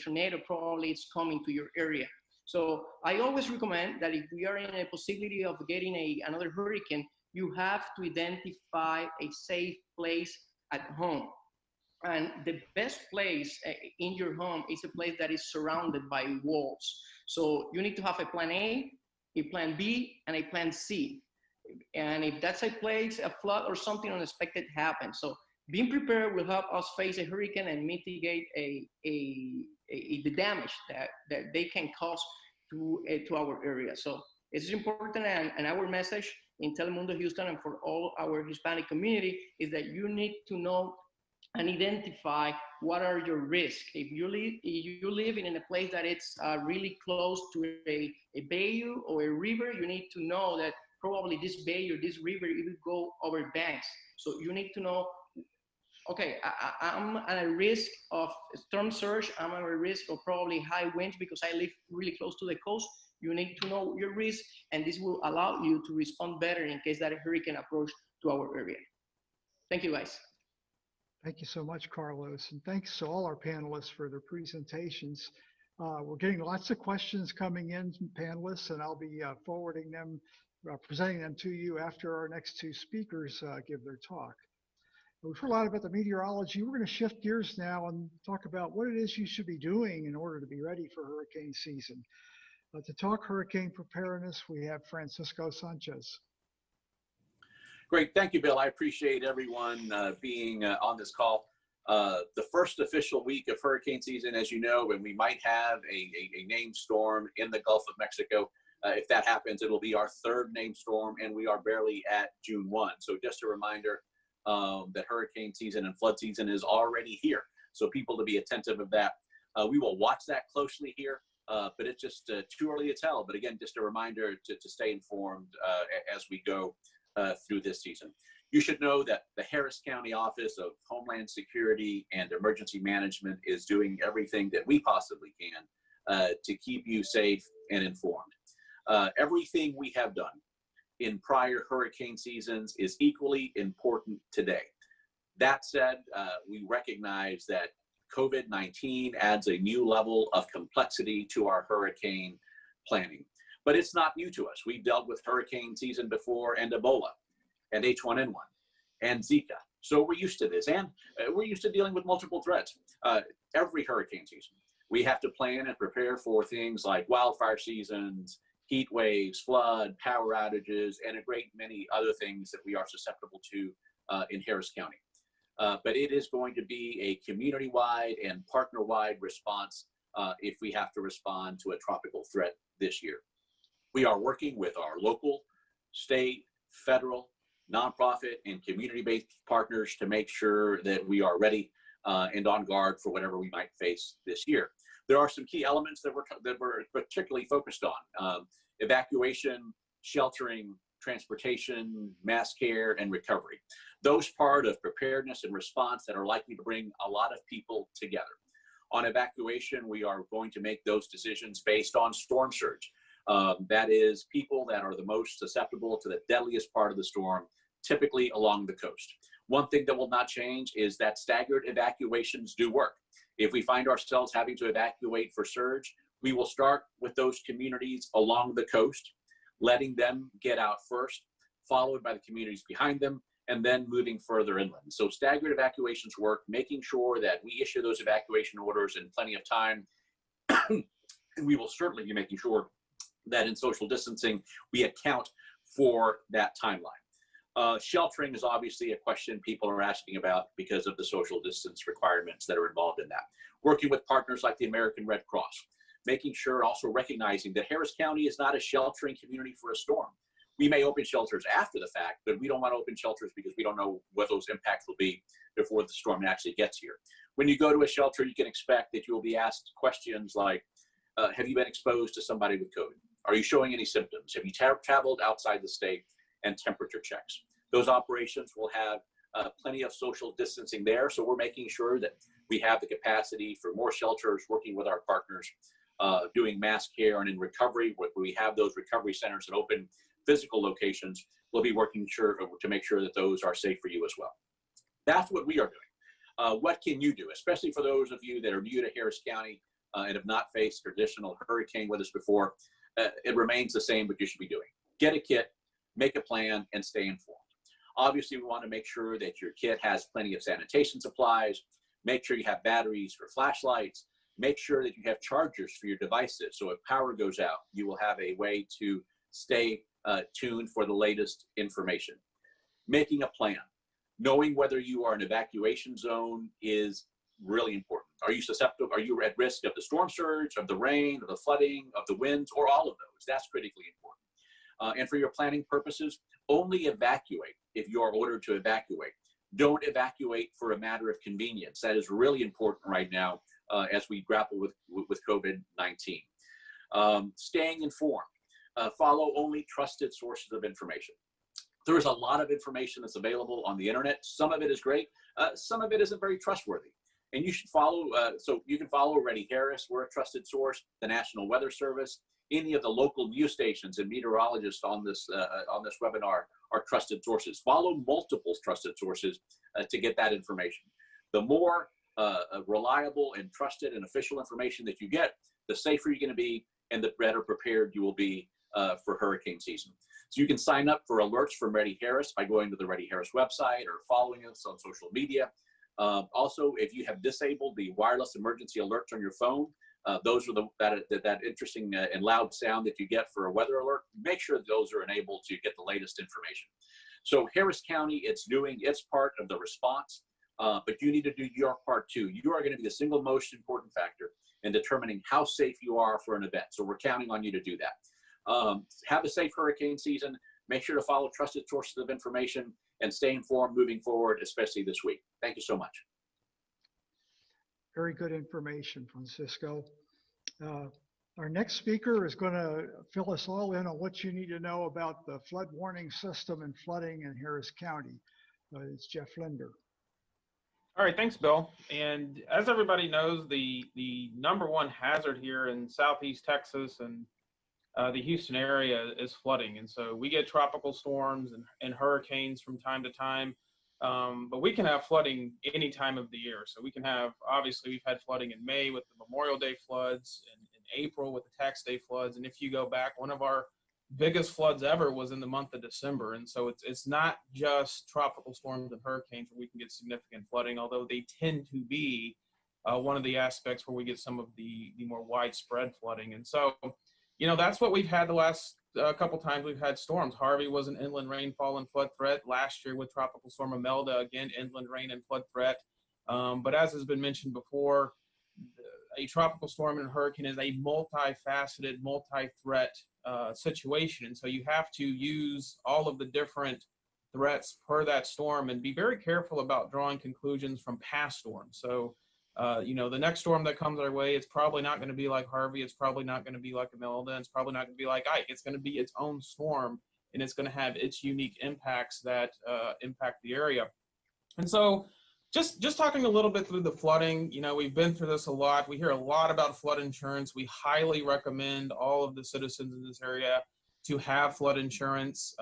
tornado probably is coming to your area. So I always recommend that if we are in a possibility of getting another hurricane, you have to identify a safe place at home. And the best place in your home is a place that is surrounded by walls. So you need to have a plan A, a plan B, and a plan C. And if that's a place, a flood or something unexpected happens. So being prepared will help us face a hurricane and mitigate the damage that they can cause to our area. So it's important, and our message in Telemundo Houston and for all our Hispanic community is that you need to know and identify what are your risks. If you live in a place that it's really close to a bayou or a river, you need to know that probably this bay or this river, it will go over banks. So you need to know, okay, I'm at a risk of storm surge, I'm at a risk of probably high winds because I live really close to the coast. You need to know your risk, and this will allow you to respond better in case that a hurricane approach to our area. Thank you, guys. Thank you so much, Carlos. And thanks to all our panelists for their presentations. We're getting lots of questions coming in from panelists, and I'll be forwarding them, presenting them to you after our next two speakers give their talk. We've heard a lot about the meteorology. We're going to shift gears now and talk about what it is you should be doing in order to be ready for hurricane season. To talk hurricane preparedness, we have Francisco Sanchez. Great. Thank you, Bill. I appreciate everyone being on this call. The first official week of hurricane season, as you know, when we might have a named storm in the Gulf of Mexico. If that happens, it'll be our third named storm, and we are barely at June 1. So just a reminder that hurricane season and flood season is already here. So people to be attentive of that. We will watch that closely here, but it's just too early to tell. But again, just a reminder to stay informed as we go through this season. You should know that the Harris County Office of Homeland Security and Emergency Management is doing everything that we possibly can to keep you safe and informed. Everything we have done in prior hurricane seasons is equally important today. That said, we recognize that COVID-19 adds a new level of complexity to our hurricane planning. But it's not new to us. We've dealt with hurricane season before, and Ebola, and H1N1, and Zika. So we're used to this, and we're used to dealing with multiple threats. Every hurricane season, we have to plan and prepare for things like wildfire seasons, heat waves, flood, power outages, and a great many other things that we are susceptible to in Harris County. But it is going to be a community-wide and partner-wide response if we have to respond to a tropical threat this year. We are working with our local, state, federal, nonprofit, and community-based partners to make sure that we are ready and on guard for whatever we might face this year. There are some key elements that we're particularly focused on: evacuation, sheltering, transportation, mass care, and recovery. Those part of preparedness and response that are likely to bring a lot of people together. On evacuation, we are going to make those decisions based on storm surge. That is, people that are the most susceptible to the deadliest part of the storm, typically along the coast. One thing that will not change is that staggered evacuations do work. If we find ourselves having to evacuate for surge, we will start with those communities along the coast, letting them get out first, followed by the communities behind them, and then moving further inland. So staggered evacuations work, making sure that we issue those evacuation orders in plenty of time. And we will certainly be making sure that in social distancing, we account for that timeline. Sheltering is obviously a question people are asking about because of the social distance requirements that are involved in that. Working with partners like the American Red Cross, making sure, also recognizing that Harris County is not a sheltering community for a storm. We may open shelters after the fact, but we don't want to open shelters because we don't know what those impacts will be before the storm actually gets here. When you go to a shelter, you can expect that you will be asked questions like, have you been exposed to somebody with COVID? Are you showing any symptoms? Have you traveled outside the state? And temperature checks. Those operations will have plenty of social distancing there. So we're making sure that we have the capacity for more shelters, working with our partners, doing mass care, and in recovery, where we have those recovery centers that open physical locations, we'll be working to make sure that those are safe for you as well. That's what we are doing. What can you do, especially for those of you that are new to Harris County and have not faced traditional hurricane with us before? It remains the same, but you should be doing. Get a kit, make a plan, and stay informed. Obviously, we want to make sure that your kit has plenty of sanitation supplies, make sure you have batteries for flashlights, make sure that you have chargers for your devices. So if power goes out, you will have a way to stay tuned for the latest information. Making a plan. Knowing whether you are in an evacuation zone is really important. Are you susceptible? Are you at risk of the storm surge, of the rain, of the flooding, of the winds, or all of those? That's critically important. And for your planning purposes, only evacuate if you are ordered to evacuate. Don't evacuate for a matter of convenience. That is really important right now as we grapple with COVID-19. Staying informed. Follow only trusted sources of information. There is a lot of information that's available on the internet. Some of it is great. Some of it isn't very trustworthy. And you should follow, so you can follow Ready Harris, we're a trusted source, the National Weather Service, any of the local news stations and meteorologists on this webinar are trusted sources. Follow multiple trusted sources to get that information. The more reliable and trusted and official information that you get, the safer you're going to be and the better prepared you will be for hurricane season. So you can sign up for alerts from Ready Harris by going to the Ready Harris website or following us on social media. Also, if you have disabled the wireless emergency alerts on your phone, those are that interesting and loud sound that you get for a weather alert. Make sure that those are enabled to get the latest information. So Harris County, it's doing its part of the response, but you need to do your part too. You are going to be the single most important factor in determining how safe you are for an event. So we're counting on you to do that. Have a safe hurricane season. Make sure to follow trusted sources of information and stay informed moving forward, especially this week. Thank you so much. Very good information, Francisco. Our next speaker is going to fill us all in on what you need to know about the flood warning system and flooding in Harris County. It's Jeff Linder. All right, thanks, Bill. And as everybody knows, the #1 hazard here in Southeast Texas and the Houston area is flooding. And so we get tropical storms and hurricanes from time to time, but we can have flooding any time of the year. So we can have, obviously, we've had flooding in May with the Memorial Day floods, and in April with the Tax Day floods. And if you go back, one of our biggest floods ever was in the month of December. And so it's not just tropical storms and hurricanes where we can get significant flooding, although they tend to be one of the aspects where we get some of the more widespread flooding. And so, you know, that's what we've had the last couple times we've had storms. Harvey was an inland rainfall and flood threat. Last year with Tropical Storm Imelda, again, inland rain and flood threat. But as has been mentioned before, a tropical storm and a hurricane is a multifaceted, multi-threat situation. And so you have to use all of the different threats per that storm and be very careful about drawing conclusions from past storms. So, you know, the next storm that comes our way, it's probably not going to be like Harvey. It's probably not going to be like Imelda. It's probably not going to be like Ike. It's going to be its own storm, and it's going to have its unique impacts that impact the area. And so just talking a little bit through the flooding, you know, we've been through this a lot. We hear a lot about flood insurance. We highly recommend all of the citizens in this area to have flood insurance.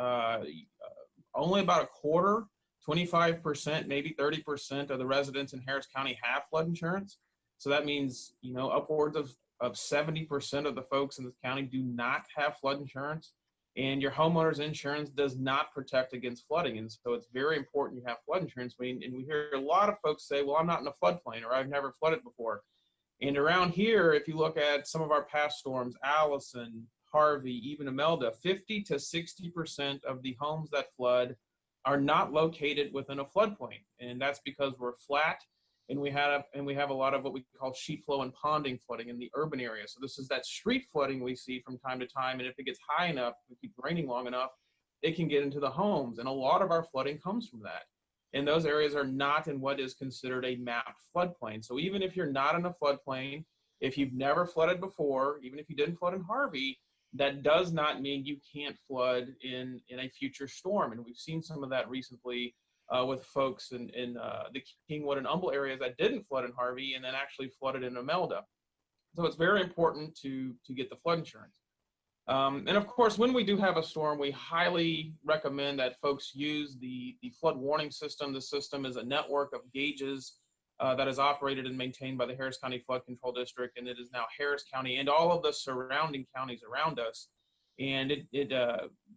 Only about a quarter, 25%, maybe 30% of the residents in Harris County have flood insurance. So that means, you know, upwards of 70% of the folks in this county do not have flood insurance. And your homeowner's insurance does not protect against flooding. And so it's very important you have flood insurance. And we hear a lot of folks say, well, I'm not in a floodplain, or I've never flooded before. And around here, if you look at some of our past storms, Allison, Harvey, even Imelda, 50 to 60% of the homes that flood are not located within a floodplain. And that's because we're flat, and we have a lot of what we call sheet flow and ponding flooding in the urban area. So this is that street flooding we see from time to time. And if it gets high enough, if it keeps raining long enough, it can get into the homes. And a lot of our flooding comes from that. And those areas are not in what is considered a mapped floodplain. So even if you're not in a floodplain, if you've never flooded before, even if you didn't flood in Harvey, that does not mean you can't flood in a future storm. And we've seen some of that recently with folks in the Kingwood and Humble areas that didn't flood in Harvey and then actually flooded in Imelda. So it's very important to get the flood insurance. And of course, when we do have a storm, we highly recommend that folks use the flood warning system. The system is a network of gauges that is operated and maintained by the Harris County Flood Control District, and it is now Harris County and all of the surrounding counties around us. And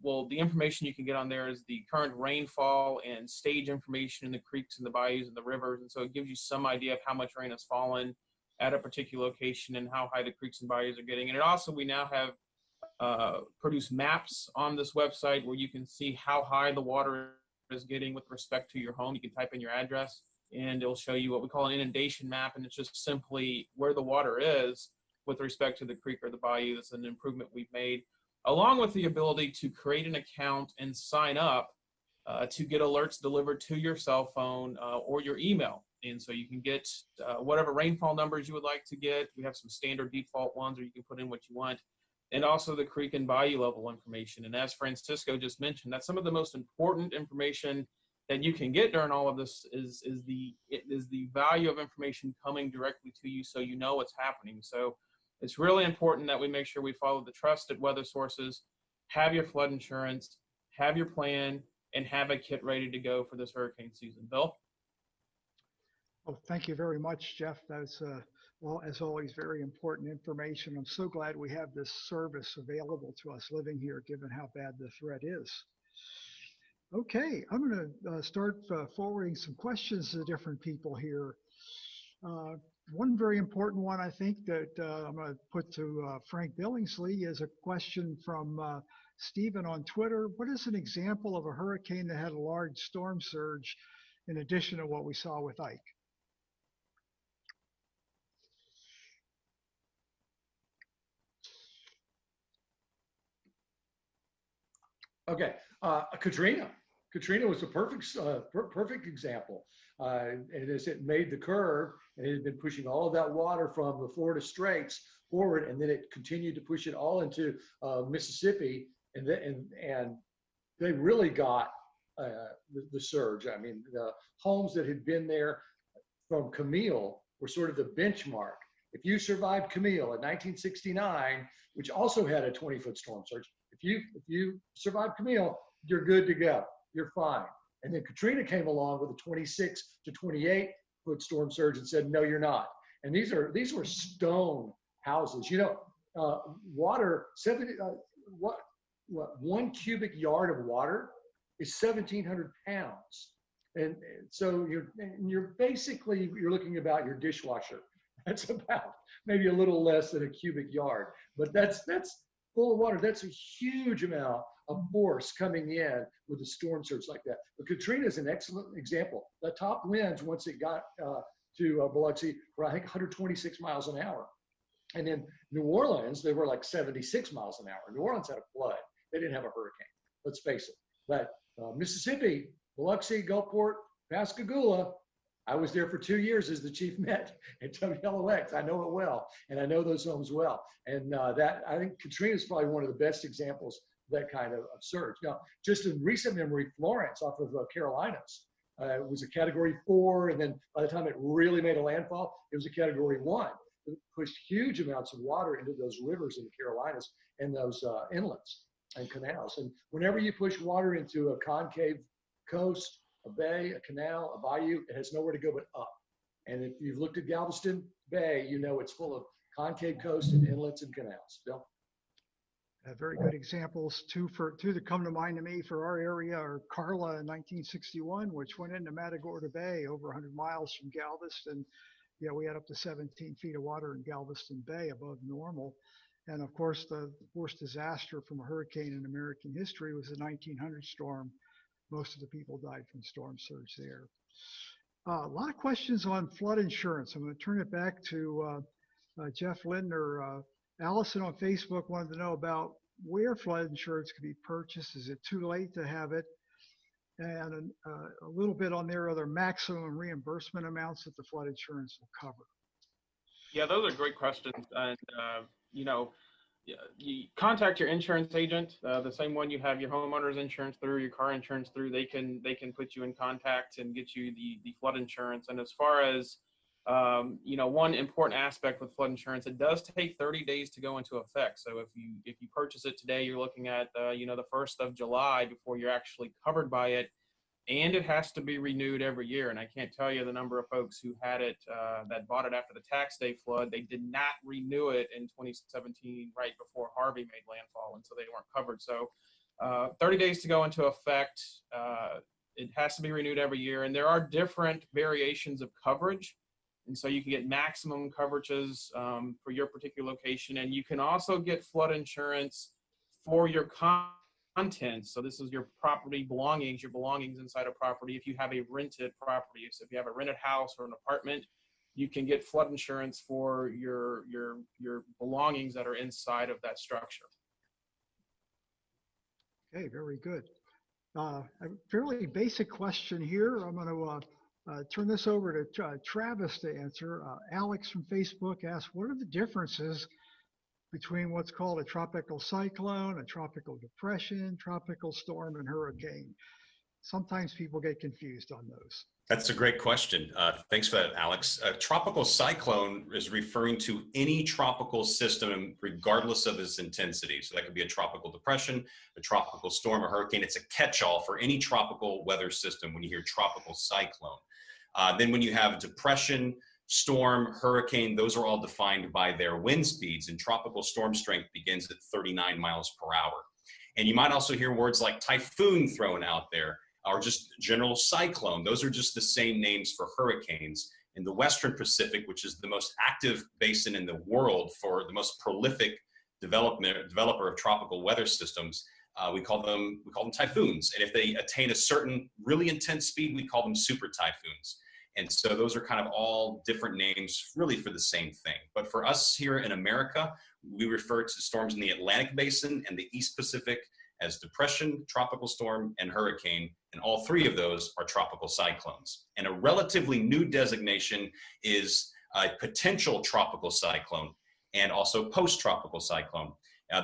well, the information you can get on there is the current rainfall and stage information in the creeks and the bayous and the rivers. And so it gives you some idea of how much rain has fallen at a particular location and how high the creeks and bayous are getting. And it also, we now have produced maps on this website where you can see how high the water is getting with respect to your home. You can type in your address and it'll show you what we call an inundation map. And it's just simply where the water is with respect to the creek or the bayou. That's an improvement we've made, along with the ability to create an account and sign up to get alerts delivered to your cell phone or your email. And so you can get whatever rainfall numbers you would like to get. We have some standard default ones, or you can put in what you want, and also the creek and bayou level information. And as Francisco just mentioned, that's some of the most important information that you can get during all of this is the value of information coming directly to you so you know what's happening. So it's really important that we make sure we follow the trusted weather sources, have your flood insurance, have your plan, and have a kit ready to go for this hurricane season. Bill? Oh, thank you very much, Jeff. That's, well, as always, very important information. I'm so glad we have this service available to us living here, given how bad the threat is. Okay, I'm going to start forwarding some questions to different people here. One very important one, I think, that I'm going to put to Frank Billingsley is a question from Stephen on Twitter. What is an example of a hurricane that had a large storm surge in addition to what we saw with Ike? Okay, Katrina. Katrina was a perfect example. And as it made the curve, and it had been pushing all of that water from the Florida Straits forward, and then it continued to push it all into Mississippi, and they really got the surge. I mean, the homes that had been there from Camille were sort of the benchmark. If you survived Camille in 1969, which also had a 20-foot storm surge, if you survived Camille, you're good to go. You're fine. And then Katrina came along with a 26 to 28-foot storm surge and said, no, you're not. And these were stone houses. You know, water, 1 cubic yard of water is 1,700 pounds. And so you're basically, you're looking about your dishwasher. That's about maybe a little less than a cubic yard, but that's full of water. That's a huge amount of force coming in with a storm surge like that. But Katrina is an excellent example. The top winds, once it got to Biloxi, were I think 126 miles an hour. And in New Orleans, they were like 76 miles an hour. New Orleans had a flood. They didn't have a hurricane, let's face it. But Mississippi, Biloxi, Gulfport, Pascagoula, I was there for 2 years as the chief met at WLOX. I know it well, and I know those homes well. And that, I think Katrina is probably one of the best examples of that kind of surge. Now, just in recent memory, Florence off of Carolinas, it was a Category 4, and then by the time it really made a landfall, it was a Category 1. It pushed huge amounts of water into those rivers in the Carolinas and those inlets and canals. And whenever you push water into a concave coast, a bay, a canal, a bayou, it has nowhere to go but up. And if you've looked at Galveston Bay, you know it's full of concave coast and inlets and canals. Bill? Very good examples. Two that come to mind to me for our area are Carla in 1961, which went into Matagorda Bay over 100 miles from Galveston. Yeah, we had up to 17 feet of water in Galveston Bay above normal. And of course, the worst disaster from a hurricane in American history was the 1900 storm. Most of the people died from storm surge there. A lot of questions on flood insurance. I'm going to turn it back to Jeff Lindner. Allison on Facebook wanted to know about where flood insurance can be purchased. Is it too late to have it? And a little bit on their other maximum reimbursement amounts that the flood insurance will cover. Yeah, those are great questions. And, you know, you contact your insurance agent, the same one you have your homeowner's insurance through, your car insurance through. They can put you in contact and get you the flood insurance. And as far as you know, one important aspect with flood insurance, it does take 30 days to go into effect. So if you purchase it today, you're looking at you know, the 1st of July before you're actually covered by it. And it has to be renewed every year. And I can't tell you the number of folks who had it, that bought it after the tax day flood. They did not renew it in 2017, right before Harvey made landfall, and so they weren't covered. So 30 days to go into effect. It has to be renewed every year. And there are different variations of coverage. And so you can get maximum coverages for your particular location. And you can also get flood insurance for your contents. So this is your property belongings, your belongings inside a property. If you have a rented property, so if you have a rented house or an apartment, you can get flood insurance for your belongings that are inside of that structure. Okay, very good. A fairly basic question here. I'm going to turn this over to Travis to answer. Alex from Facebook asked, what are the differences between what's called a tropical cyclone, a tropical depression, tropical storm, and hurricane? Sometimes people get confused on those. That's a great question. Thanks for that, Alex. A tropical cyclone is referring to any tropical system, regardless of its intensity. So that could be a tropical depression, a tropical storm, a hurricane. It's a catch-all for any tropical weather system when you hear tropical cyclone. Then when you have depression, storm, hurricane, those are all defined by their wind speeds, and tropical storm strength begins at 39 miles per hour. And you might also hear words like typhoon thrown out there, or just general cyclone. Those are just the same names for hurricanes. In the Western Pacific, which is the most active basin in the world for the most prolific developer of tropical weather systems, we call them typhoons. And if they attain a certain really intense speed, we call them super typhoons. And so those are kind of all different names really for the same thing. But for us here in America, we refer to storms in the Atlantic Basin and the East Pacific as depression, tropical storm, and hurricane. And all three of those are tropical cyclones. And a relatively new designation is a potential tropical cyclone and also post-tropical cyclone.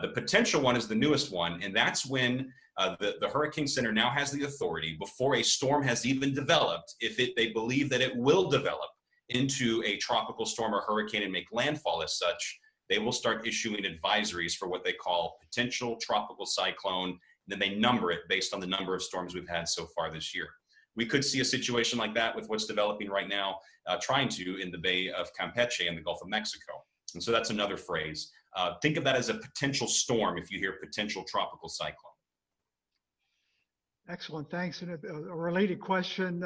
The potential one is the newest one, and that's when the Hurricane Center now has the authority, before a storm has even developed, if they believe that it will develop into a tropical storm or hurricane and make landfall as such, they will start issuing advisories for what they call potential tropical cyclone. And then they number it based on the number of storms we've had so far this year. We could see a situation like that with what's developing right now, trying to in the Bay of Campeche and the Gulf of Mexico. And so that's another phrase. Think of that as a potential storm if you hear potential tropical cyclone. Excellent, thanks. And a related question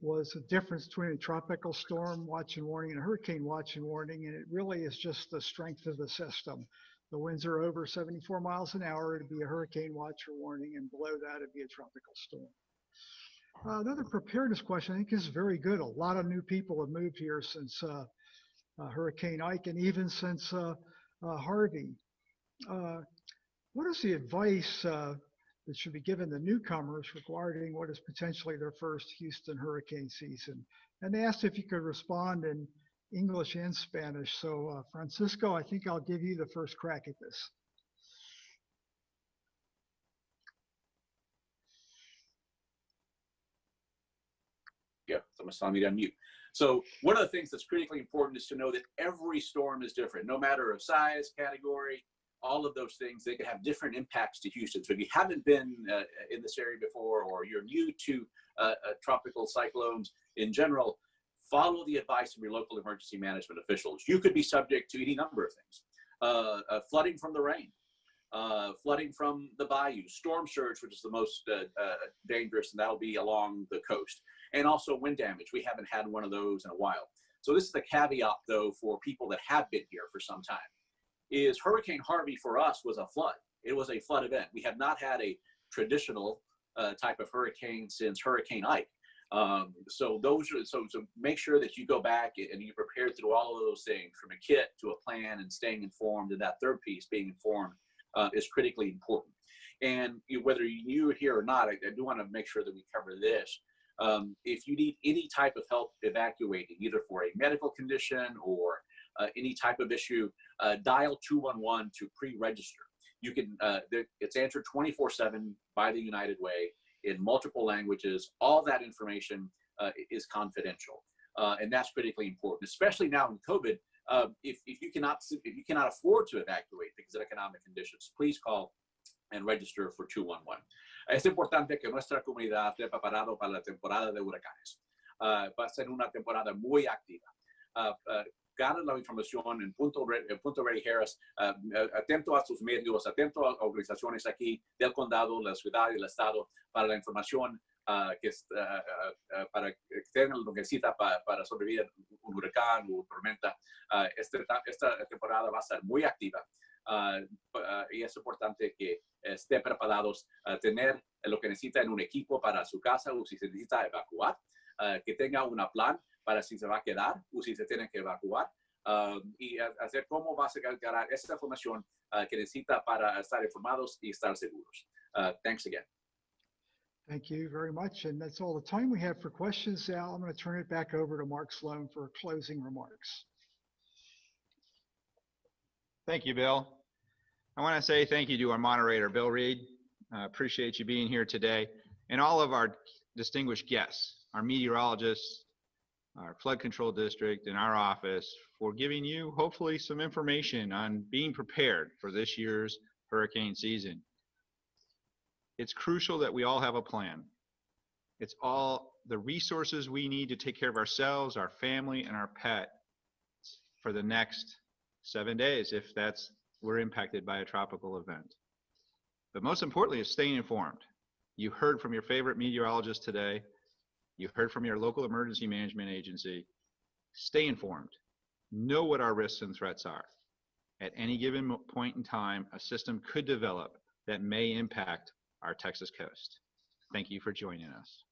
was the difference between a tropical storm watch and warning and a hurricane watch and warning, and it really is just the strength of the system. The winds are over 74 miles an hour, it'd be a hurricane watch or warning, and below that it'd be a tropical storm. Another preparedness question, I think is very good. A lot of new people have moved here since Hurricane Ike and even since Harvey. What is the advice that should be given the newcomers regarding what is potentially their first Houston hurricane season? And they asked if you could respond in English and Spanish. So Francisco, I think I'll give you the first crack at this. Yeah, someone's telling me to unmute. So one of the things that's critically important is to know that every storm is different, no matter of size, category, all of those things. They can have different impacts to Houston. So if you haven't been in this area before, or you're new to tropical cyclones in general, follow the advice of your local emergency management officials. You could be subject to any number of things. Flooding from the rain, flooding from the bayou, storm surge, which is the most dangerous, and that'll be along the coast. And also wind damage. We haven't had one of those in a while. So this is the caveat, though, for people that have been here for some time, is Hurricane Harvey for us was a flood. It was a flood event. We have not had a traditional type of hurricane since Hurricane Ike. So make sure that you go back and you prepare through all of those things, from a kit to a plan and staying informed. And that third piece, being informed, is critically important. And whether you're new here or not, I do want to make sure that we cover this. If you need any type of help evacuating, either for a medical condition or any type of issue, dial 211 to pre-register. You can, it's answered 24/7 by the United Way in multiple languages. All that information is confidential, and that's critically important, especially now in COVID. If you cannot afford to evacuate because of economic conditions, please call and register for 211. Es importante que nuestra comunidad esté preparado para la temporada de huracanes. Va a ser una temporada muy activa. Ganen la información en Punto Ready Harris, atento a sus medios, atento a organizaciones aquí del condado, la ciudad y el estado para la información para que tengan lo que necesita para sobrevivir un huracán o tormenta. Esta temporada va a ser muy activa. Y es importante que estén preparados a tener lo que necesita en un equipo para su casa, o si se necesita evacuar, que tenga un plan para si se va a quedar o si se tiene que evacuar, y hacer cómo va a ganar esta información que necesita para estar informados y estar seguros. Thanks again. Thank you very much. And that's all the time we have for questions. Al, I'm going to turn it back over to Mark Sloan for closing remarks. Thank you, Bill. I want to say thank you to our moderator, Bill Reed. Appreciate you being here today, and all of our distinguished guests, our meteorologists, our flood control district, and our office, for giving you hopefully some information on being prepared for this year's hurricane season. It's crucial that we all have a plan. It's all the resources we need to take care of ourselves, our family, and our pet for the next 7 days if we're impacted by a tropical event. But most importantly is staying informed. You heard from your favorite meteorologist today. You heard from your local emergency management agency. Stay informed. Know what our risks and threats are. At any given point in time, a system could develop that may impact our Texas coast. Thank you for joining us.